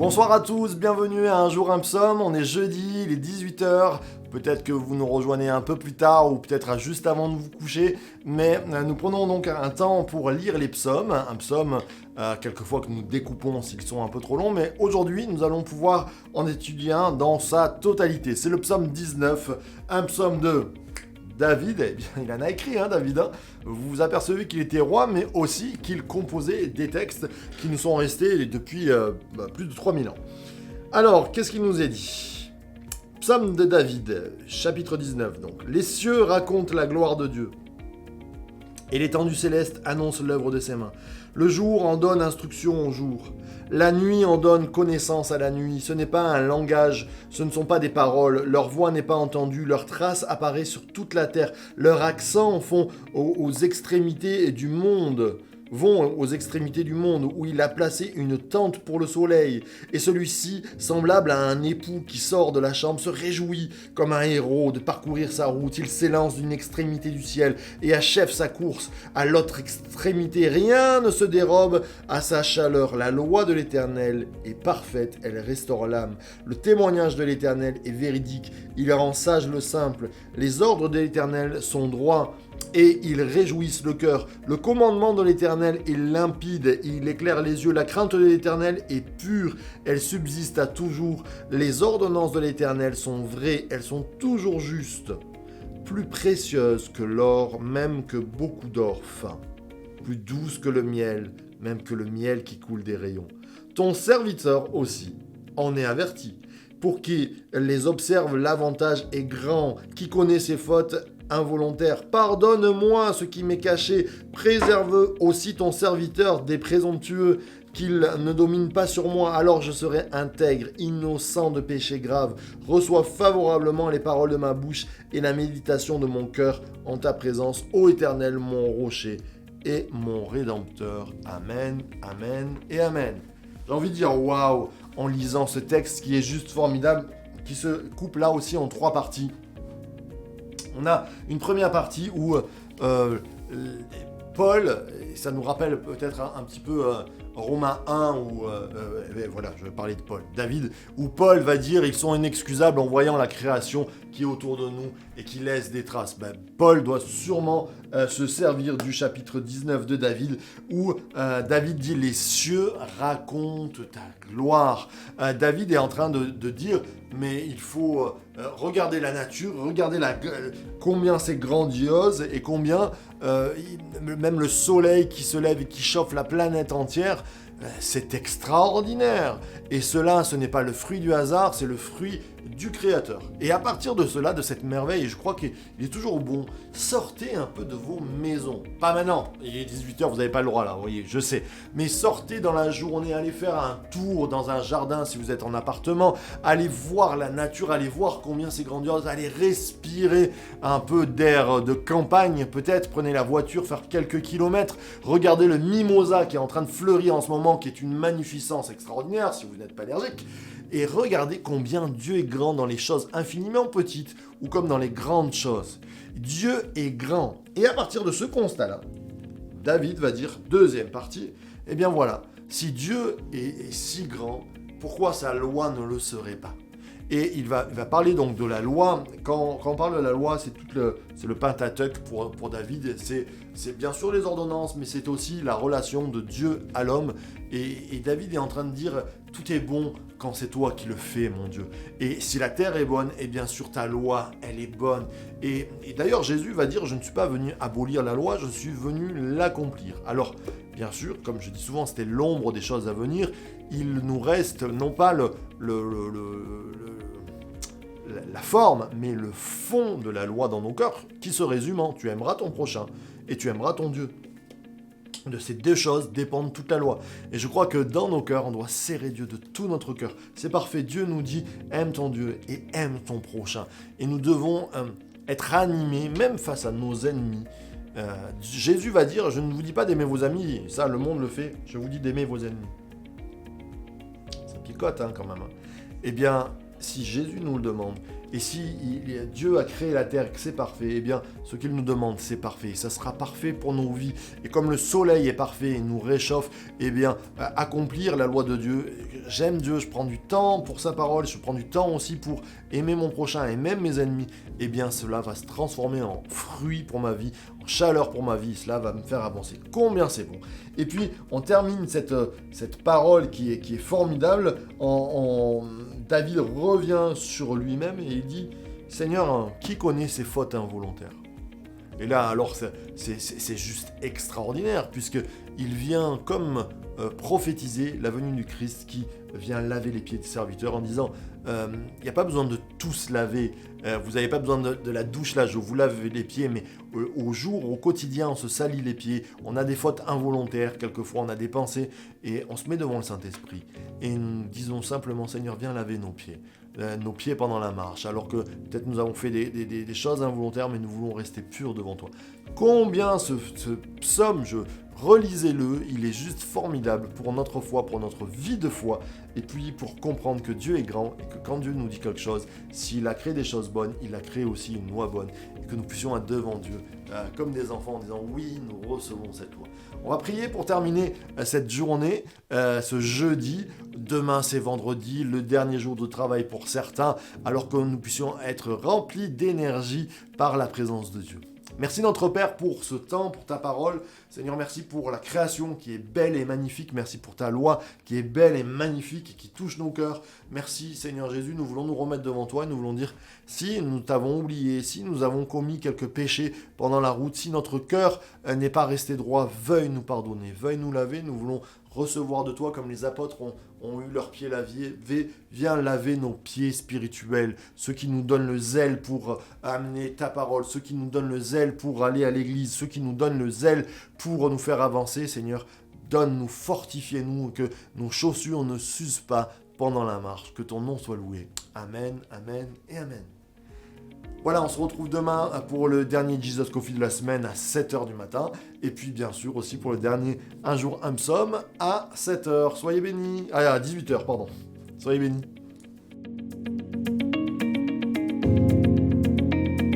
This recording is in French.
Bonsoir à tous, bienvenue à Un jour un psaume, on est jeudi, il est 18h, peut-être que vous nous rejoignez un peu plus tard ou peut-être juste avant de vous coucher, mais nous prenons donc un temps pour lire les psaumes, un psaume quelquefois que nous découpons s'ils sont un peu trop longs, mais aujourd'hui nous allons pouvoir en étudier un dans sa totalité. C'est le psaume 19, un psaume de David, eh bien, il en a écrit, David. Vous vous apercevez qu'il était roi, mais aussi qu'il composait des textes qui nous sont restés depuis plus de 3000 ans. Alors, qu'est-ce qu'il nous est dit ? Psaume de David, chapitre 19, donc. Les cieux racontent la gloire de Dieu, et l'étendue céleste annonce l'œuvre de ses mains. Le jour en donne instruction au jour. La nuit en donne connaissance à la nuit. Ce n'est pas un langage, ce ne sont pas des paroles. Leur voix n'est pas entendue, leur trace apparaît sur toute la terre. Leur accent vont aux extrémités du monde, où il a placé une tente pour le soleil. Et celui-ci, semblable à un époux qui sort de la chambre, se réjouit comme un héros de parcourir sa route. Il s'élance d'une extrémité du ciel et achève sa course à l'autre extrémité. Rien ne se dérobe à sa chaleur. La loi de l'Éternel est parfaite, elle restaure l'âme. Le témoignage de l'Éternel est véridique, il rend sage le simple. Les ordres de l'Éternel sont droits et ils réjouissent le cœur. Le commandement de l'Éternel est limpide, il éclaire les yeux. La crainte de l'Éternel est pure, elle subsiste à toujours. Les ordonnances de l'Éternel sont vraies, elles sont toujours justes. Plus précieuses que l'or, même que beaucoup d'or fin. Plus douces que le miel, même que le miel qui coule des rayons. Ton serviteur aussi en est averti. Pour qui les observe, l'avantage est grand. Qui connaît ses fautes involontaires, pardonne-moi ce qui m'est caché. Préserve aussi ton serviteur des présomptueux, qu'il ne domine pas sur moi, alors je serai intègre, innocent de péché grave. Reçois favorablement les paroles de ma bouche et la méditation de mon cœur en ta présence, ô Éternel, mon rocher et mon rédempteur. Amen, amen et amen. J'ai envie de dire waouh en lisant ce texte qui est juste formidable, qui se coupe là aussi en 3 parties. On a une première partie où Paul, et ça nous rappelle peut-être un petit peu Romains 1, où voilà, je vais parler de Paul, David, où Paul va dire ils sont inexcusables en voyant la création qui est autour de nous et qui laisse des traces. Paul doit sûrement se servir du chapitre 19 de David, où David dit les cieux racontent ta gloire. David est en train de dire mais il faut regarder la nature, regarder combien c'est grandiose et combien même le soleil qui se lève et qui chauffe la planète entière, c'est extraordinaire. Et cela, ce n'est pas le fruit du hasard, c'est le fruit du Créateur. Et à partir de cela, de cette merveille, je crois qu'il est toujours bon, sortez un peu de vos maisons. Pas maintenant, il est 18h, vous n'avez pas le droit là, vous voyez, je sais. Mais sortez dans la journée, allez faire un tour dans un jardin si vous êtes en appartement, allez voir la nature, allez voir combien c'est grandiose, allez respirer un peu d'air de campagne, peut-être, prenez la voiture, faire quelques kilomètres, regardez le mimosa qui est en train de fleurir en ce moment, qui est une magnificence extraordinaire si vous n'êtes pas allergique. Et regardez combien Dieu est grand dans les choses infiniment petites ou comme dans les grandes choses. Dieu est grand. Et à partir de ce constat-là, David va dire, deuxième partie, eh bien voilà, si Dieu est si grand, pourquoi sa loi ne le serait pas ? Et il va parler donc de la loi. Quand on parle de la loi, c'est le Pentateuque pour David. C'est bien sûr les ordonnances, mais c'est aussi la relation de Dieu à l'homme. Et David est en train de dire, tout est bon quand c'est toi qui le fais, mon Dieu. Et si la terre est bonne, et bien sûr ta loi, elle est bonne. Et d'ailleurs, Jésus va dire, je ne suis pas venu abolir la loi, je suis venu l'accomplir. Alors, bien sûr, comme je dis souvent, c'était l'ombre des choses à venir. Il nous reste non pas la forme, mais le fond de la loi dans nos cœurs, qui se résume en tu aimeras ton prochain et tu aimeras ton Dieu. De ces deux choses dépendent toute la loi. Et je crois que dans nos cœurs, on doit serrer Dieu de tout notre cœur. C'est parfait, Dieu nous dit aime ton Dieu et aime ton prochain. Et nous devons être animés, même face à nos ennemis. Jésus va dire, je ne vous dis pas d'aimer vos amis, ça le monde le fait, je vous dis d'aimer vos ennemis. Ça picote quand même. Eh bien, si Jésus nous le demande, Et si Dieu a créé la terre et que c'est parfait, eh bien, ce qu'il nous demande, c'est parfait. Et ça sera parfait pour nos vies. Et comme le soleil est parfait et nous réchauffe, eh bien, accomplir la loi de Dieu. J'aime Dieu, je prends du temps pour sa parole, je prends du temps aussi pour aimer mon prochain et même mes ennemis. Eh bien, cela va se transformer en fruit pour ma vie, en chaleur pour ma vie. Cela va me faire avancer. Combien c'est bon. Et puis, on termine cette parole qui est formidable. David revient sur lui-même et il dit « Seigneur, qui connaît ses fautes involontaires ?» Et là, alors, c'est juste extraordinaire, puisqu'il vient comme prophétiser la venue du Christ qui vient laver les pieds des serviteurs en disant il n'y a pas besoin de tous laver, vous n'avez pas besoin de la douche là, je vous lave les pieds, mais au jour, au quotidien, on se salit les pieds, on a des fautes involontaires, quelquefois on a des pensées, et on se met devant le Saint-Esprit, et nous disons simplement, Seigneur, viens laver nos pieds pendant la marche, alors que peut-être nous avons fait des choses involontaires, mais nous voulons rester purs devant toi. Combien ce psaume, relisez-le, il est juste formidable pour notre foi, pour notre vie de foi, et puis pour comprendre que Dieu est grand, et que quand Dieu nous dit quelque chose, s'il a créé des choses bonnes, il a créé aussi une loi bonne, et que nous puissions être devant Dieu, comme des enfants, en disant oui, nous recevons cette loi. On va prier pour terminer cette journée, ce jeudi. Demain, c'est vendredi, le dernier jour de travail pour certains, alors que nous puissions être remplis d'énergie par la présence de Dieu. Merci notre Père pour ce temps, pour ta parole. Seigneur, merci pour la création qui est belle et magnifique. Merci pour ta loi qui est belle et magnifique et qui touche nos cœurs. Merci Seigneur Jésus, nous voulons nous remettre devant toi et nous voulons dire si nous t'avons oublié, si nous avons commis quelques péchés pendant la route, si notre cœur n'est pas resté droit, veuille nous pardonner, veuille nous laver. Nous voulons recevoir de toi comme les apôtres ont eu leurs pieds lavés. Viens laver nos pieds spirituels, ceux qui nous donnent le zèle pour amener ta parole, ceux qui nous donnent le zèle pour aller à l'église, ceux qui nous donnent le zèle pour nous faire avancer. Seigneur, donne-nous, fortifie-nous, que nos chaussures ne s'usent pas pendant la marche, que ton nom soit loué. Amen, amen et amen. Voilà, on se retrouve demain pour le dernier Jesus Coffee de la semaine à 7h du matin. Et puis bien sûr aussi pour le dernier Un jour un psaume à 7h. Soyez bénis. À 18h, pardon. Soyez bénis.